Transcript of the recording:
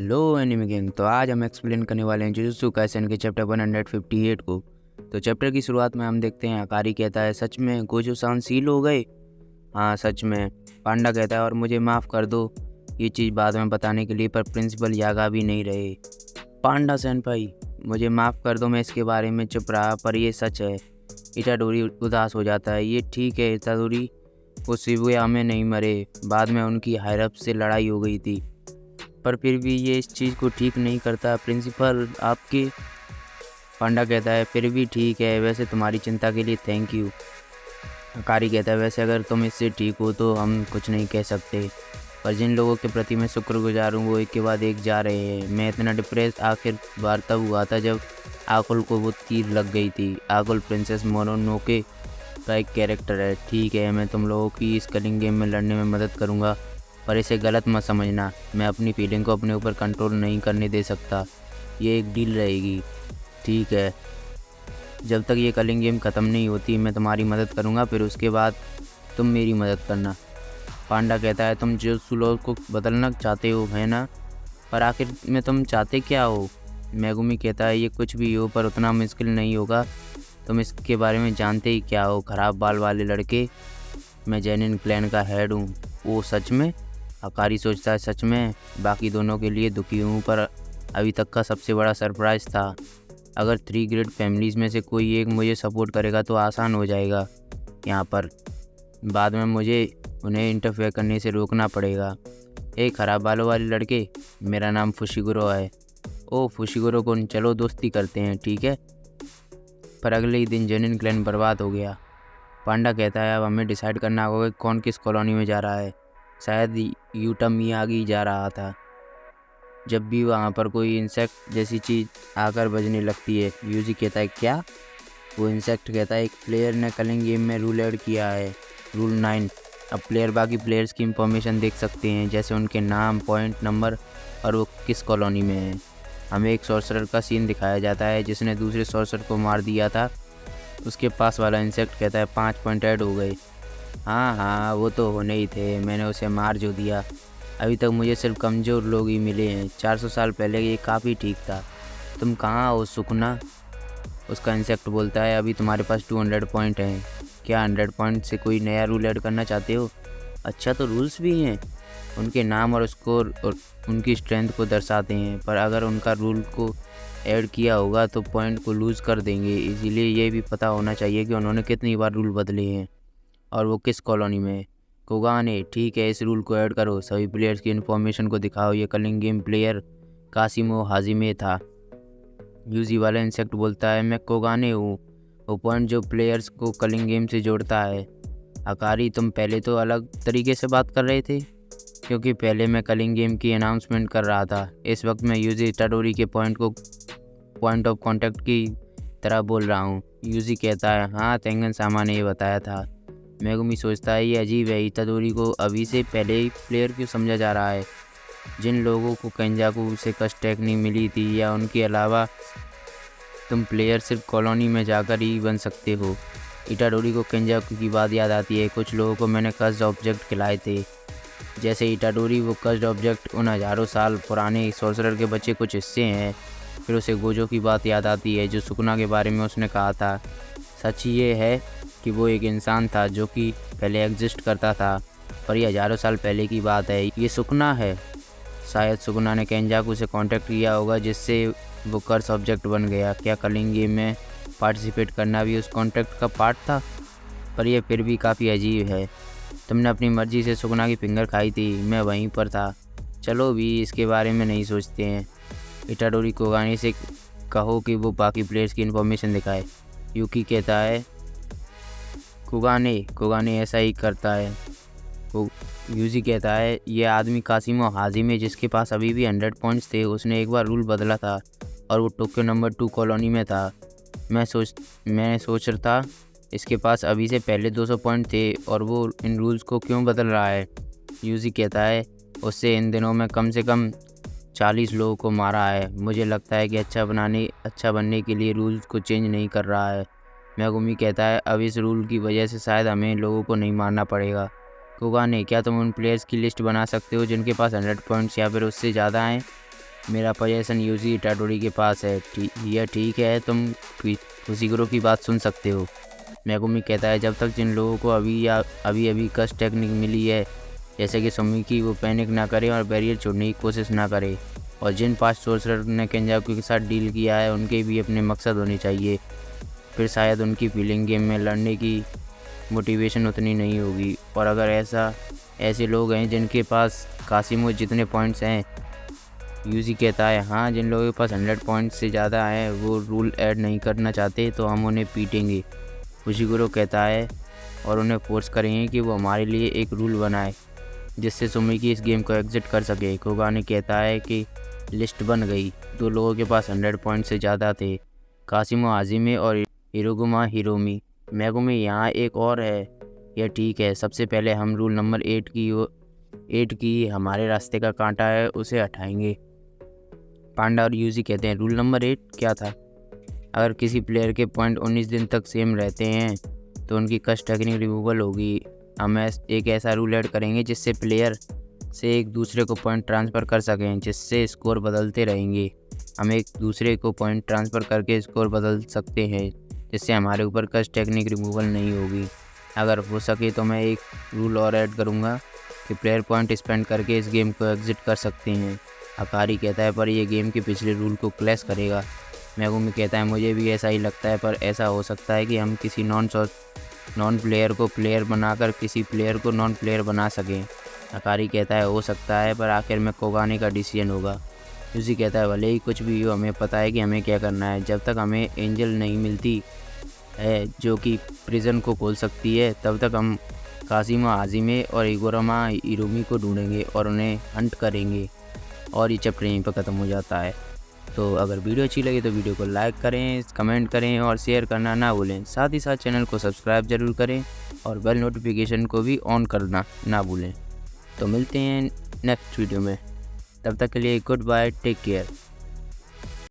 लो anime gang, तो आज हम एक्सप्लेन करने वाले हैं जुजुत्सु काइसेन के चैप्टर 158 को। तो चैप्टर की शुरुआत में हम देखते हैं अकारी कहता है, सच में गोजो सान सील हो गए? हाँ सच में। पांडा कहता है, और मुझे माफ़ कर दो ये चीज़ बाद में बताने के लिए, पर प्रिंसिपल यागा भी नहीं रहे। पांडा सेनपाई, मुझे माफ़ कर दो, मैं इसके बारे में चुप रहा, पर ये सच है। इटाडोरी उदास हो जाता है। ये ठीक है इटाडोरी, वो शिबुया में नहीं मरे, बाद में उनकी हायरअप से लड़ाई हो गई थी, पर फिर भी ये इस चीज़ को ठीक नहीं करता। प्रिंसिपल आपके। पांडा कहता है, फिर भी ठीक है, वैसे तुम्हारी चिंता के लिए थैंक यू। अकारी कहता है, वैसे अगर तुम इससे ठीक हो तो हम कुछ नहीं कह सकते, पर जिन लोगों के प्रति मैं शुक्रगुजार हूँ वो एक के बाद एक जा रहे हैं। मैं इतना डिप्रेस आखिर बार तब हुआ था जब आकुल को वो तीर लग गई थी। आकुल प्रिंसेस मोनोनोके का एक कैरेक्टर है। ठीक है, मैं तुम लोगों की इस कलिंग गेम में लड़ने में मदद करूँगा, पर इसे गलत मत समझना। मैं अपनी फीलिंग को अपने ऊपर कंट्रोल नहीं करने दे सकता। ये एक डील रहेगी, ठीक है? जब तक ये कलिंग गेम ख़त्म नहीं होती मैं तुम्हारी मदद करूँगा, फिर उसके बाद तुम मेरी मदद करना। पांडा कहता है, तुम जुजुत्सु लॉ को बदलना चाहते हो, है ना? पर आखिर में तुम चाहते क्या हो? मेगुमी कहता है, ये कुछ भी हो, पर उतना मुश्किल नहीं होगा। तुम इसके बारे में जानते ही क्या हो, खराब बाल वाले लड़के। मैं जेनिन क्लैन का हेड हूँ। वो सच में? अकारी सोचता है, सच में? बाकी दोनों के लिए दुखी हूँ, पर अभी तक का सबसे बड़ा सरप्राइज़ था। अगर 3 ग्रेट फैमिलीज़ में से कोई एक मुझे सपोर्ट करेगा तो आसान हो जाएगा यहाँ पर। बाद में मुझे उन्हें इंटरफेयर करने से रोकना पड़ेगा। एक खराब बालों वाले लड़के, मेरा नाम फुशिगुरो है। ओ फुशिगुरो को, चलो दोस्ती करते हैं, ठीक है? पर अगले ही दिन जेनिन क्लैन बर्बाद हो गया। पांडा कहता है, अब हमें डिसाइड करना होगा कि कौन किस कॉलोनी में जा रहा है। शायद यूटा मियागी जा रहा था। जब भी वहाँ पर कोई इंसेक्ट जैसी चीज़ आकर बजने लगती है, यूजी कहता है, क्या? वो इंसेक्ट कहता है, एक प्लेयर ने कलिंग गेम में रूल ऐड किया है, रूल 9। अब प्लेयर बाकी प्लेयर्स की इंफॉर्मेशन देख सकते हैं, जैसे उनके नाम, पॉइंट नंबर और वो किस कॉलोनी में है। हमें एक सॉर्सरर का सीन दिखाया जाता है जिसने दूसरे सॉर्सरर को मार दिया था। उसके पास वाला इंसेक्ट कहता है, 5 पॉइंट ऐड हो गए। हाँ हाँ, वो तो होने ही थे, मैंने उसे मार जो दिया। अभी तक मुझे सिर्फ कमज़ोर लोग ही मिले हैं। 400 साल पहले ये काफ़ी ठीक था। तुम कहाँ हो सुकना? उसका इंसेक्ट बोलता है, अभी तुम्हारे पास 200 पॉइंट हैं। क्या 100 पॉइंट से कोई नया रूल ऐड करना चाहते हो? अच्छा, तो रूल्स भी हैं। उनके नाम और स्कोर और उनकी स्ट्रेंथ को दर्शाते हैं, पर अगर उनका रूल को ऐड किया होगा तो पॉइंट को लूज़ कर देंगे। इसीलिए ये भी पता होना चाहिए कि उन्होंने कितनी बार रूल बदले हैं और वो किस कॉलोनी में है। कोगाने, ठीक है, इस रूल को ऐड करो, सभी प्लेयर्स की इन्फॉर्मेशन को दिखाओ। ये कलिंग गेम प्लेयर कासिमो हाजिमे था। यूजी वाला इंसेक्ट बोलता है, मैं कोगाने हूँ, वो पॉइंट जो प्लेयर्स को कलिंग गेम से जोड़ता है। अकारी, तुम पहले तो अलग तरीके से बात कर रहे थे, क्योंकि पहले मैं कलिंग गेम की अनाउंसमेंट कर रहा था। इस वक्त मैं यूजी इटाडोरी के पॉइंट को पॉइंट ऑफ कॉन्टैक्ट की तरह बोल रहा हूँ। यूजी कहता है, हाँ तेंगन सामा ने ये बताया था। मेगुमी सोचता है, ये अजीब है, इटाडोरी को अभी से पहले ही प्लेयर क्यों समझा जा रहा है? जिन लोगों को केंजाकू से कस्ट टेक्निक मिली थी या उनके अलावा तुम प्लेयर सिर्फ कॉलोनी में जाकर ही बन सकते हो। इटाडोरी को केंजाकू की बात याद आती है। कुछ लोगों को मैंने कस्ट ऑब्जेक्ट खिलाए थे, जैसे इटाडोरी। वो कस्ट ऑब्जेक्ट उन हज़ारों साल पुराने सॉर्सरर के बच्चे कुछ हिस्से हैं। फिर उसे गोजो की बात याद आती है, जो सुकुना के बारे में उसने कहा था। सच ये है कि वो एक इंसान था जो कि पहले एग्जिस्ट करता था, पर ये हज़ारों साल पहले की बात है। ये सुकुना है। शायद सुकुना ने केंजाकू से कांटेक्ट किया होगा, जिससे वो कर्स ऑब्जेक्ट बन गया। क्या कलिंग गेम में पार्टिसिपेट करना भी उस कॉन्ट्रैक्ट का पार्ट था? पर यह फिर भी काफ़ी अजीब है। तुमने अपनी मर्ज़ी से सुकुना की फिंगर खाई थी, मैं वहीं पर था। चलो भी इसके बारे में नहीं सोचते हैं। इटाडोरी कोगाने से कहो कि वो बाकी प्लेयर्स की इन्फॉर्मेशन दिखाए। यूकी कहता है, कोगाने ऐसा ही करता है। यूजी कहता है, ये आदमी कासिमो हाजिमे, जिसके पास अभी भी 100 पॉइंट्स थे, उसने एक बार रूल बदला था और वो टोक्यो नंबर 2 कॉलोनी में था। मैं सोच रहा था इसके पास अभी से पहले 200 पॉइंट थे और वो इन रूल्स को क्यों बदल रहा है? यूजी कहता है, उससे इन दिनों में कम से कम 40 लोगों को मारा है। मुझे लगता है कि अच्छा बनने के लिए रूल्स को चेंज नहीं कर रहा है। मेगुमी कहता है, अब इस रूल की वजह से शायद हमें लोगों को नहीं मारना पड़ेगा। कोगाने, क्या तुम उन प्लेयर्स की लिस्ट बना सकते हो जिनके पास 100 पॉइंट्स या फिर उससे ज़्यादा हैं? मेरा पोजीशन यूजी इटाडोरी के पास है। यह ठीक है, तुम फुशिकुरो की बात सुन सकते हो। मेगुमी कहता है जब तक जिन लोगों को अभी कस्ट टेक्निक मिली है, जैसे कि सुमिकी, वो पैनिक ना करे और बैरियर छोड़ने की कोशिश ना करे। और जिन 5 सोर्सर ने केंजाकू के साथ डील किया है, उनके भी अपने मकसद होने चाहिए। फिर शायद उनकी फीलिंग गेम में लड़ने की मोटिवेशन उतनी नहीं होगी। और अगर ऐसे लोग हैं जिनके पास कासिमो जितने पॉइंट्स हैं, यूजी कहता है हाँ, जिन लोगों के पास 100 पॉइंट्स से ज़्यादा हैं, वो रूल ऐड नहीं करना चाहते, तो हम उन्हें पीटेंगे। फुशिकुरो कहता है और उन्हें फोर्स करेंगे कि वो हमारे लिए एक रूल बनाए जिससे सुमिकी इस गेम को एग्जिट कर सके। कोगाने कहता है कि लिस्ट बन गई। 2 लोगों के पास 100 पॉइंट से ज़्यादा थे, कासिमो हाजिमे और हिरोगुमा हिरोमी। मेगुमी यहाँ एक और है। यह ठीक है, सबसे पहले हम रूल नंबर 8 की हमारे रास्ते का कांटा है, उसे हटाएंगे। पांडा और यूजी कहते हैं रूल नंबर 8 क्या था? अगर किसी प्लेयर के पॉइंट 19 दिन तक सेम रहते हैं तो उनकी कस्ट टेक्निक रिमूवल होगी। हम एक ऐसा रूल ऐड करेंगे जिससे प्लेयर से एक दूसरे को पॉइंट ट्रांसफ़र कर सकें, जिससे स्कोर बदलते रहेंगे। हम एक दूसरे को पॉइंट ट्रांसफ़र करके स्कोर बदल सकते हैं, जिससे हमारे ऊपर कस्ट टेक्निक रिमूवल नहीं होगी। अगर हो सके तो मैं एक रूल और ऐड करूँगा कि प्लेयर पॉइंट स्पेंड करके इस गेम को एग्जिट कर सकते हैं। अकारी कहता है पर यह गेम के पिछले रूल को क्लैश करेगा। मेगुमी कहता है मुझे भी ऐसा ही लगता है, पर ऐसा हो सकता है कि हम किसी नॉन प्लेयर को प्लेयर बनाकर किसी प्लेयर को नॉन प्लेयर बना सकें। अकारी कहता है हो सकता है, पर आखिर में कोगाने का डिसीजन होगा। यूजी कहता है भले ही कुछ भी हो, हमें पता है कि हमें क्या करना है। जब तक हमें एंजल नहीं मिलती है जो कि प्रिजन को खोल सकती है, तब तक हम कासिमो हाजिमे और इगोरमा हिरोमी को ढूंढेंगे और उन्हें हंट करेंगे। और ये चैप्टर यहीं पर ख़त्म हो जाता है। तो अगर वीडियो अच्छी लगी तो वीडियो को लाइक करें, कमेंट करें और शेयर करना ना भूलें। साथ ही साथ चैनल को सब्सक्राइब ज़रूर करें और बेल नोटिफिकेशन को भी ऑन करना ना भूलें। तो मिलते हैं नेक्स्ट वीडियो में, तब तक के लिए गुड बाय, टेक केयर।